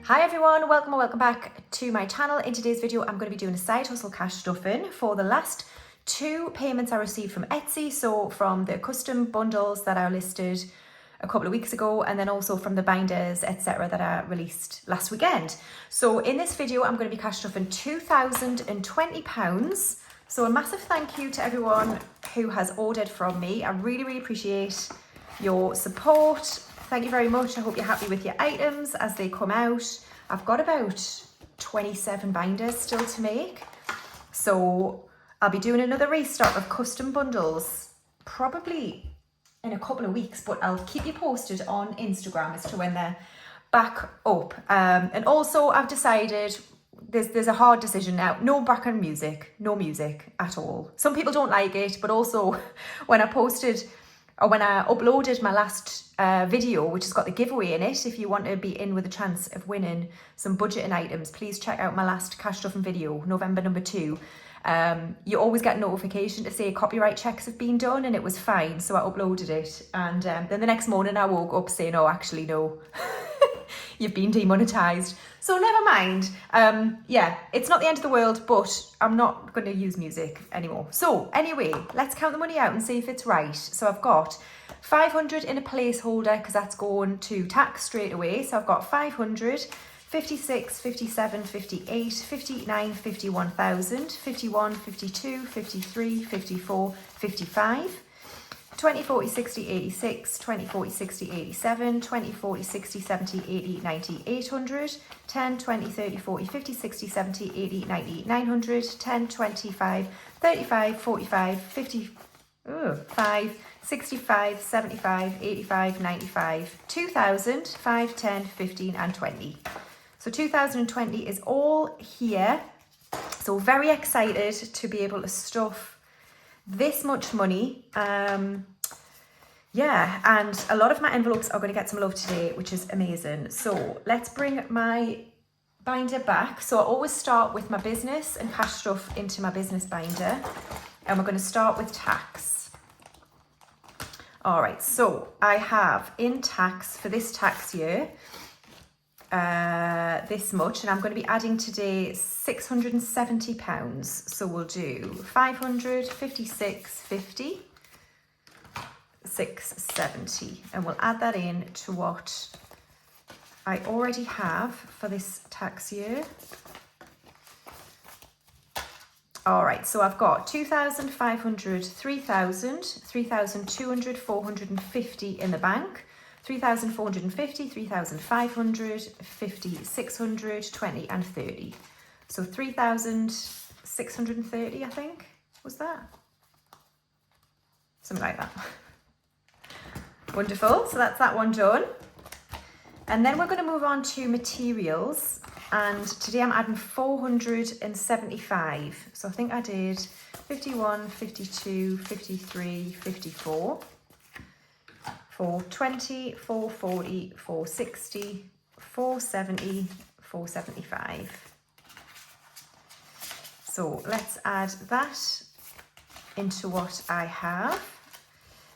Hi everyone, welcome or welcome back to my channel. In today's video, I'm going to be doing a side hustle cash stuffing for the last two payments I received from Etsy. So from the custom bundles that I listed a couple of weeks ago, and then also from the binders, etc. that I released last weekend. So in this video, I'm going to be cash stuffing £2,020. So a massive thank you to everyone who has ordered from me. I really appreciate your support. Thank you very much. I hope you're happy with your items as they come out. I've got about 27 binders still to make. So I'll be doing another restock of custom bundles probably in a couple of weeks, but I'll keep you posted on Instagram as to when they're back up. And also I've decided there's a hard decision now. No background music, no music at all. Some people don't like it, but also when I uploaded my last video, which has got the giveaway in it, if you want to be in with a chance of winning some budgeting items, please check out my last cash stuffing video, November number 2. You always get a notification to say copyright checks have been done, and it was fine, so I uploaded it. And then the next morning I woke up saying, oh, actually no, you've been demonetized. So never mind. Yeah, it's not the end of the world, but I'm not going to use music anymore. So anyway, let's count the money out and see if it's right. So I've got 500 in a placeholder because that's going to tax straight away. So I've got 500, 56, 57, 58, 59, 51,000, 51, 52, 53, 54, 55. 20, 40, 60, 86, 20, 40, 60, 87, 20, 40, 60, 70, 80, 90, 800, 10, 20, 30, 40, 50, 60, 70, 80, 90, 900, 10, 25, 35, 45, 50, 5, 65, 75, 85, 95, 2000, 5, 10, 15 and 20. So 2020 is all here. So very excited to be able to stuff this much money. Yeah, and a lot of my envelopes are going to get some love today, which is amazing. So let's bring my binder back. So I always start with my business and cash stuff into my business binder, and we're going to start with tax. All right, so I have in tax for this tax year this much, and I'm going to be adding today £670. So we'll do 500, 56, 50, 670, and we'll add that in to what I already have for this tax year. All right, so I've got 2,500, 3,000, 3,200, 450 in the bank, 3,450, 3,500, 50, 600, 20 and 30. So 3,630, I think, was that? Something like that. Wonderful, so that's that one done. And then we're going to move on to materials. And today I'm adding 475. So I think I did 51, 52, 53, 54. 420, 440, 460, 470, 475. So let's add that into what I have.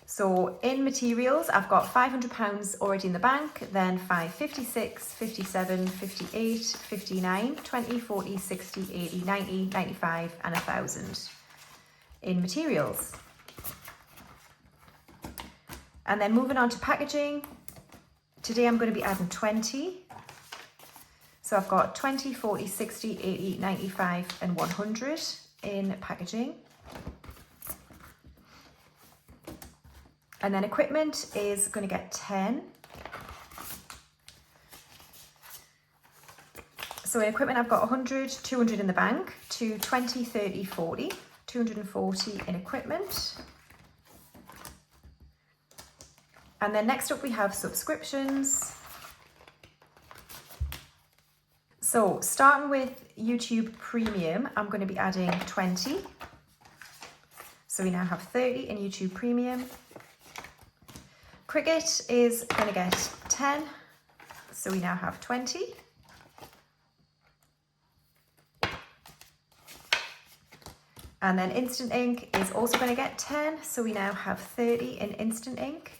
So in materials, I've got £500 already in the bank, then 556, 57, 58, 59, 20, 40, 60, 80, 90, 95 and 1,000 in materials. And then moving on to packaging, today I'm going to be adding 20. So I've got 20, 40, 60, 80, 95 and 100 in packaging. And then equipment is going to get 10. So in equipment I've got 100, 200 in the bank, 220, 30, 40, 240 in equipment. And then next up we have subscriptions. So starting with YouTube Premium, I'm going to be adding 20. So we now have 30 in YouTube Premium. Cricket is going to get 10. So we now have 20. And then Instant Ink is also going to get 10. So we now have 30 in Instant Ink.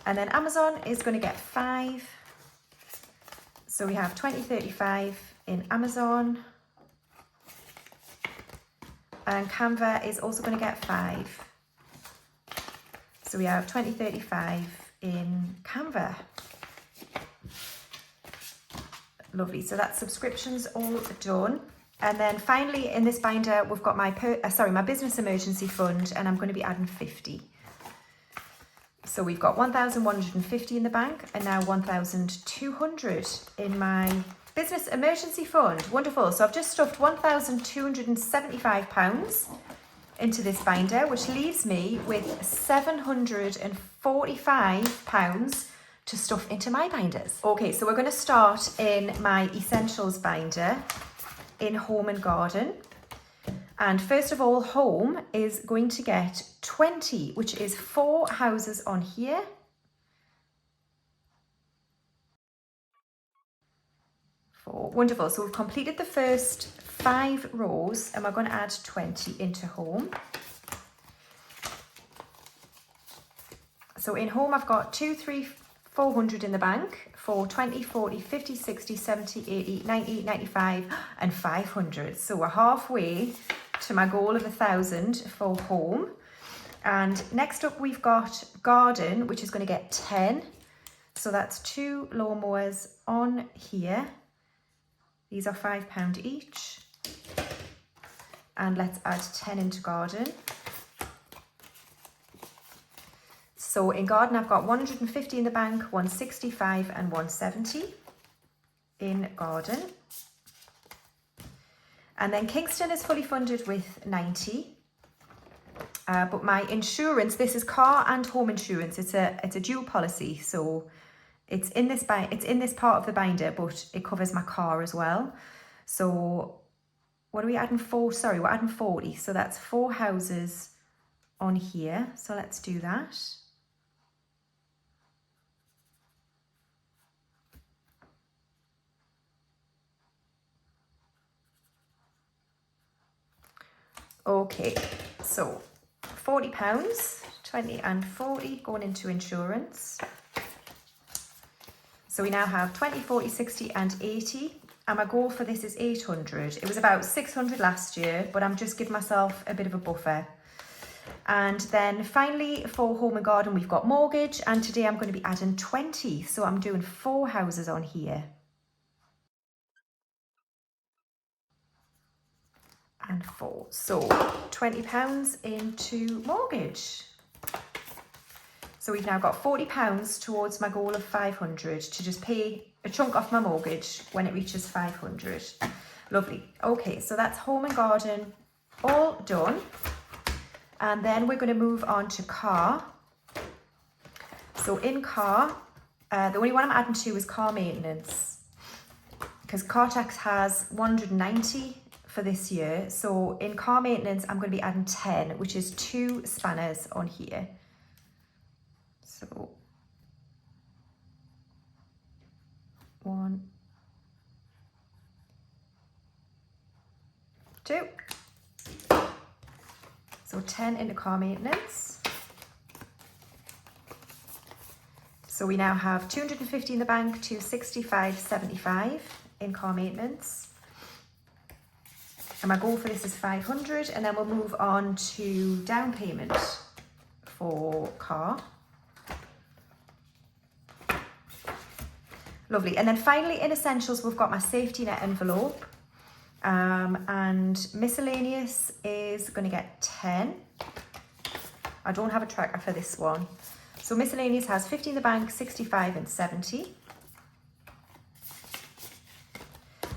And then Amazon is going to get 5. So we have 2035 in Amazon. And Canva is also going to get 5. So we have 2035 in Canva. Lovely. So that's subscriptions all done. And then finally in this binder, we've got my business emergency fund, and I'm going to be adding 50. So we've got 1,150 in the bank and now 1,200 in my business emergency fund. Wonderful. So I've just stuffed £1,275 into this binder, which leaves me with £745 to stuff into my binders. Okay, so we're going to start in my essentials binder in home and garden. And first of all, home is going to get 20, which is 4 houses on here. Wonderful. So we've completed the first 5 rows and we're going to add 20 into home. So in home, I've got 2, 3, 400 in the bank for 20, 40, 50, 60, 70, 80, 90, 95 and 500. So we're halfway to my goal of 1,000 for home. And next up we've got garden, which is going to get 10. So that's 2 lawnmowers on here. These are £5 each. And let's add 10 into garden. So in garden, I've got 150 in the bank, 165 and 170 in garden. And then Kingston is fully funded with 90. But my insurance, this is car and home insurance. It's a dual policy, so it's in this part of the binder, but it covers my car as well. So what are we adding? 4? Sorry, we're adding 40. So that's 4 houses on here. So let's do that. Okay, so £40, 20 and 40 going into insurance. So we now have 20, 40, 60 and 80. And my goal for this is 800. It was about 600 last year, but I'm just giving myself a bit of a buffer. And then finally for home and garden, we've got mortgage. And today I'm going to be adding 20. So I'm doing 4 houses on here. And 4. So £20 into mortgage. So we've now got £40 towards my goal of 500 to just pay a chunk off my mortgage when it reaches 500. Lovely. Okay, so that's home and garden all done. And then we're going to move on to car. So in car, the only one I'm adding to is car maintenance, because car tax has 190 for this year. So in car maintenance, I'm going to be adding 10, which is 2 spanners on here. So 1, 2. So 10 into car maintenance. So we now have 250 in the bank, 265.75 in car maintenance. And my goal for this is 500, and then we'll move on to down payment for car. Lovely. And then finally in essentials, we've got my safety net envelope. And miscellaneous is going to get 10. I don't have a tracker for this one. So miscellaneous has 50 in the bank, 65 and 70.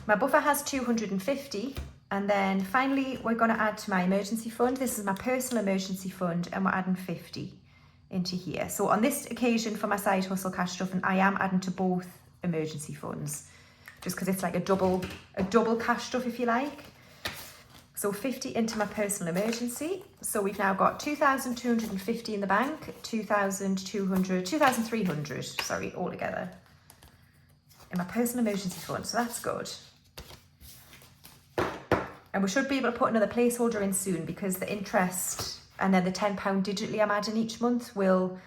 My buffer has 250. And then finally, we're going to add to my emergency fund. This is my personal emergency fund, and we're adding 50 into here. So on this occasion for my side hustle cash stuffing, I am adding to both emergency funds, just because it's like a double cash stuff, if you like. So 50 into my personal emergency. So we've now got 2,250 in the bank, 2,300, sorry, altogether in my personal emergency fund. So that's good. And we should be able to put another placeholder in soon, because the interest and then the £10 digitally I'm adding each month will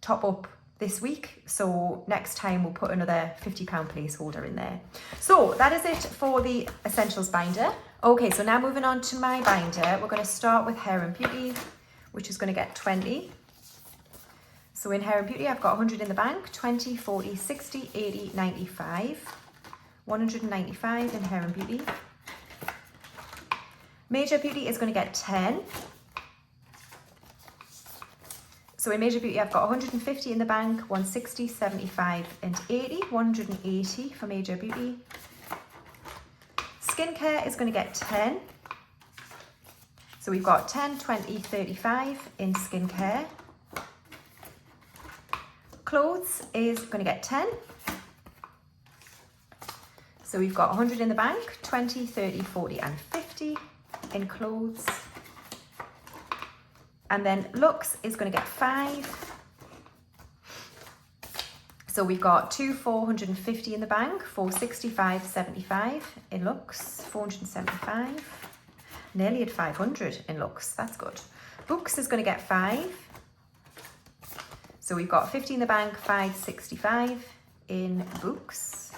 top up this week. So next time we'll put another £50 placeholder in there. So that is it for the Essentials binder. Okay, so now moving on to my binder, we're going to start with Hair and Beauty, which is going to get 20. So in Hair and Beauty, I've got 100 in the bank, 20, 40, 60, 80, 95, 195 in Hair and Beauty. Major Beauty is going to get 10. So in Major Beauty, I've got 150 in the bank, 160, 75 and 80, 180 for Major Beauty. Skincare is going to get 10. So we've got 10, 20, 35 in skincare. Clothes is going to get 10. So we've got 100 in the bank, 20, 30, 40 and 50 in clothes. And then looks is going to get 5. So we've got 450 in the bank, 465, 75 in looks, 475, nearly at 500 in looks, that's good. Books is going to get 5. So we've got 50 in the bank, 565 in books.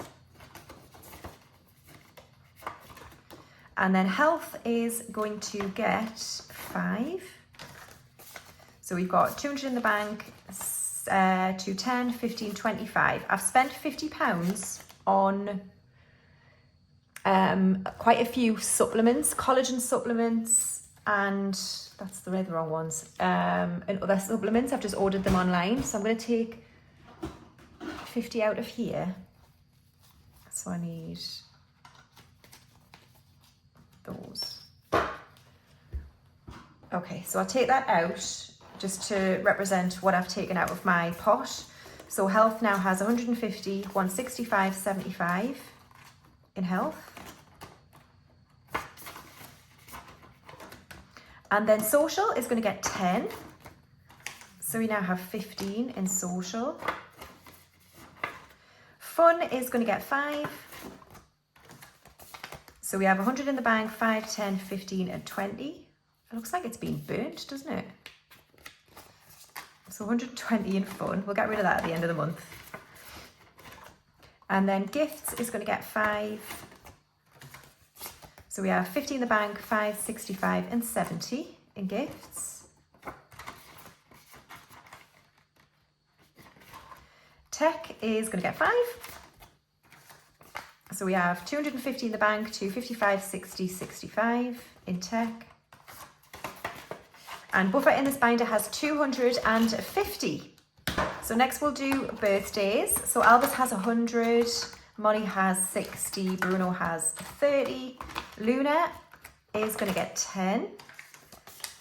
And then health is going to get 5. So we've got 200 in the bank, 210, 15, 25. I've spent £50 on quite a few supplements, collagen supplements, and that's the wrong ones. And other supplements, I've just ordered them online. So I'm going to take 50 out of here. So I need those. Okay, so I'll take that out just to represent what I've taken out of my pot. So health now has 150, 165, 75 in health. And then social is going to get 10. So we now have 15 in social. Fun is going to get 5. So we have 100 in the bank, 5, 10, 15 and 20. It looks like it's been burnt, doesn't it? So 120 in fun. We'll get rid of that at the end of the month. And then gifts is going to get 5. So we have 50 in the bank, 5, 65 and 70 in gifts. Tech is going to get 5. So we have 250 in the bank, 255, 60, 65 in tech. And buffer in this binder has 250. So next we'll do birthdays. So Albus has 100, Molly has 60, Bruno has 30. Luna is going to get 10.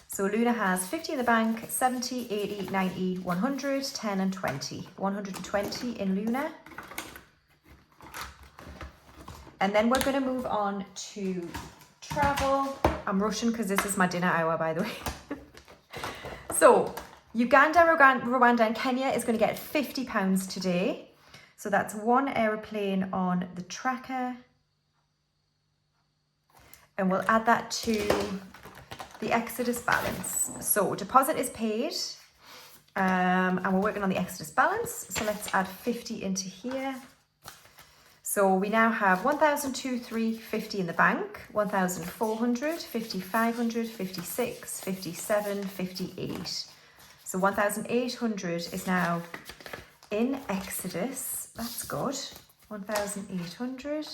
So Luna has 50 in the bank, 70, 80, 90, 100, 10 and 20. 120 in Luna. And then we're going to move on to travel. I'm rushing because this is my dinner hour, by the way. So Uganda, Rwanda and Kenya is going to get £50 today. So that's one aeroplane on the tracker. And we'll add that to the Exodus balance. So deposit is paid. And we're working on the Exodus balance. So let's add 50 into here. So we now have 1,250 in the bank, 1,400, 5,500, 56, 57, 58. So 1,800 is now in Exodus. That's good. 1,800.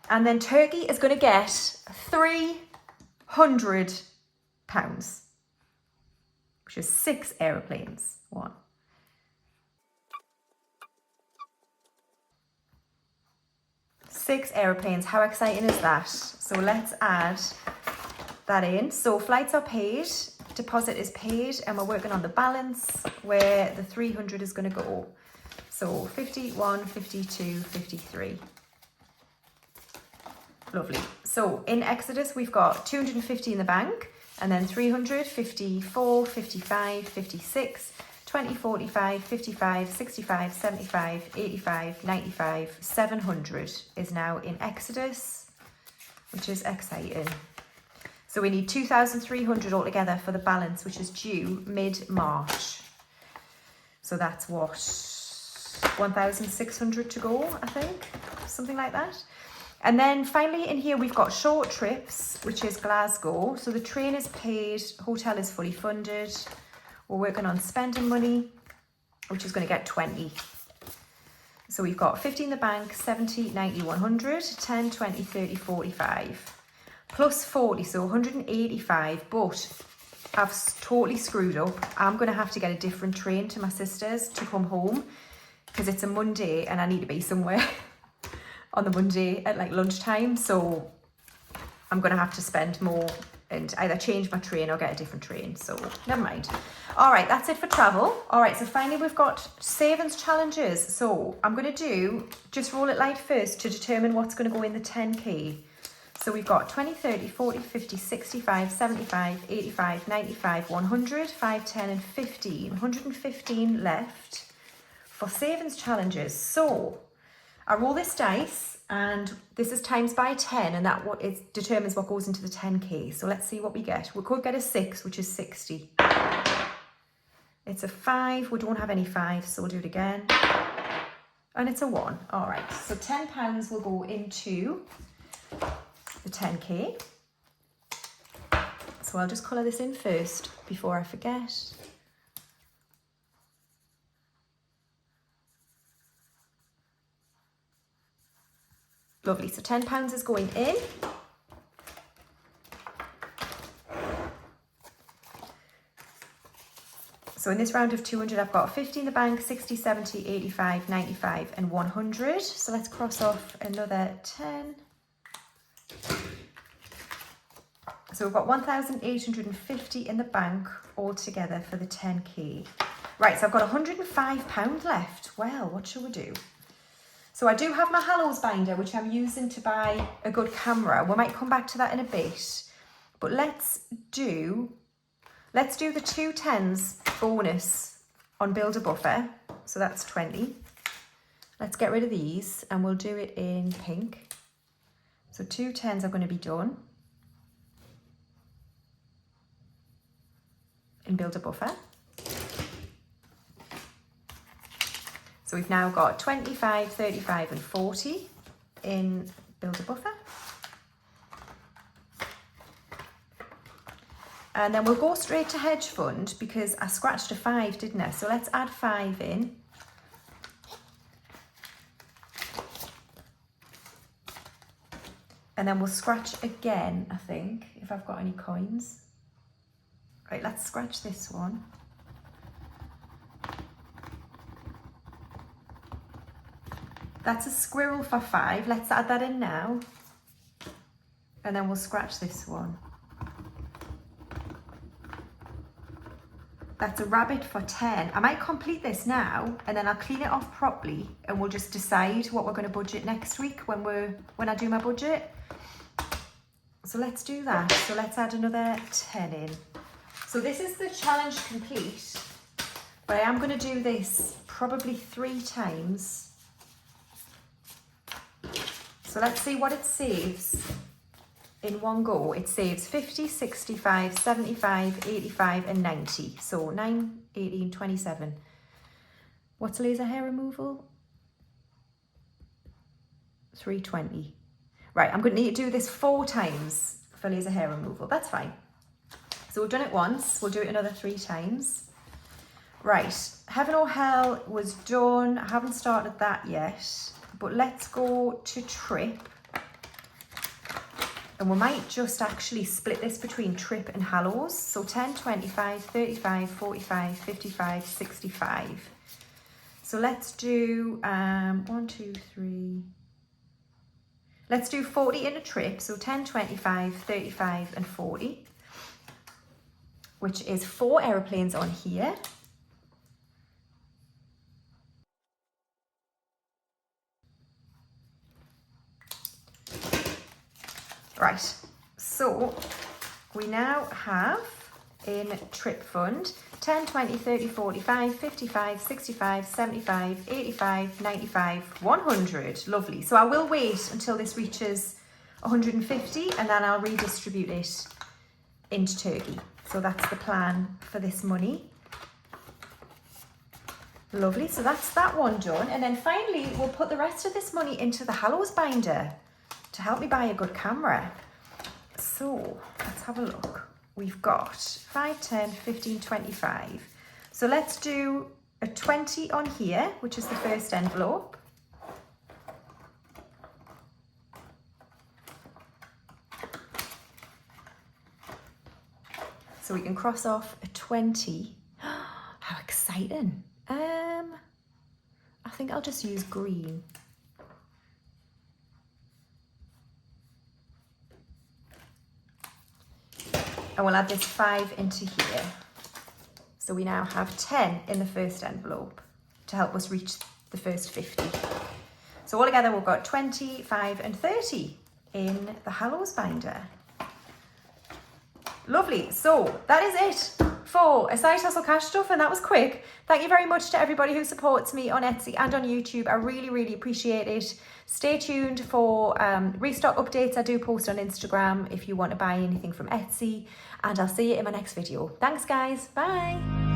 And then Turkey is going to get £300, which is 6 aeroplanes. 6 aeroplanes. How exciting is that? So let's add that in. So flights are paid, deposit is paid, and we're working on the balance where the 300 is going to go. So 51, 52, 53. Lovely. So in Exodus, we've got 250 in the bank, and then 300, 54, 55, 56, 20, 45, 55, 65, 75, 85, 95, 700 is now in Exodus, which is exciting. So we need 2,300 altogether for the balance, which is due mid-March. So that's what, 1,600 to go, I think, something like that. And then finally in here we've got short trips, which is Glasgow. So the train is paid, hotel is fully funded. We're working on spending money, which is going to get 20. So we've got 50 in the bank, 70, 90, 100, 10, 20, 30, 45. Plus 40, so 185, but I've totally screwed up. I'm going to have to get a different train to my sister's to come home because it's a Monday and I need to be somewhere on the Monday at like lunchtime. So I'm going to have to spend more and either change my train or get a different train. So never mind. All right, that's it for travel. All right, so finally we've got savings challenges. So I'm going to do just roll it light first to determine what's going to go in the 10K. So we've got 20, 30, 40, 50, 65, 75, 85, 95, 100, 5, 10 and 15. 115 left for savings challenges. So I roll this dice and this is times by 10 and that what it determines what goes into the 10K. So let's see what we get. We could get a 6, which is 60. It's a 5. We don't have any 5s, so we'll do it again. And it's a 1. All right, so £10 will go into the 10K. So I'll just colour this in first before I forget. Lovely, so £10 is going in. So in this round of 200, I've got 50 in the bank, 60, 70, 85, 95 and 100. So let's cross off another 10. So we've got 1,850 in the bank altogether for the 10K. Right, so I've got £105 left. Well, what shall we do? So I do have my Hallows binder, which I'm using to buy a good camera. We might come back to that in a bit. But let's do the 2 10s bonus on Build a Buffer. So that's 20. Let's get rid of these and we'll do it in pink. So 2 10s are going to be done in Build a Buffer. So we've now got 25, 35 and 40 in Build a Buffer. And then we'll go straight to hedge fund because I scratched a 5, didn't I? So let's add 5 in. And then we'll scratch again, I think, if I've got any coins. Right, let's scratch this one. That's a squirrel for 5. Let's add that in now. And then we'll scratch this one. That's a rabbit for 10. I might complete this now and then I'll clean it off properly and we'll just decide what we're going to budget next week when I do my budget. So let's do that. So let's add another 10 in. So this is the challenge complete, but I am going to do this probably 3 times. So let's see what it saves in one go. It saves 50, 65, 75, 85 and 90. So 9, 18, 27. What's laser hair removal? 320. Right, I'm going to need to do this 4 times for laser hair removal. That's fine. So we've done it once. We'll do it another 3 times. Right, Heaven or Hell was done. I haven't started that yet. But let's go to Trip. And we might just actually split this between Trip and Hallows. So 10, 25, 35, 45, 55, 65. So let's do 1, 2, 3. Let's do 40 in a Trip. So 10, 25, 35 and 40. Which is 4 aeroplanes on here. Right, so we now have in Trip Fund 10, 20, 30, 45, 55, 65, 75, 85, 95, 100. Lovely. So I will wait until this reaches 150 and then I'll redistribute it into Turkey. So that's the plan for this money. Lovely, so that's that one done. And then finally, we'll put the rest of this money into the Hallows binder to help me buy a good camera. So let's have a look. We've got 5, 10, 15, 25. So let's do a 20 on here, which is the first envelope. So we can cross off a 20. How exciting. I think I'll just use green. And we'll add this 5 into here. So we now have 10 in the first envelope to help us reach the first 50. So altogether we've got 20, 5 and 30 in the Hallows binder. Lovely, so that is it for a side hustle cash stuff, and that was quick. Thank you very much to everybody who supports me on Etsy and on YouTube. I really appreciate it. Stay tuned for restock updates I do post on Instagram if you want to buy anything from Etsy, and I'll see you in my next video. Thanks guys, bye.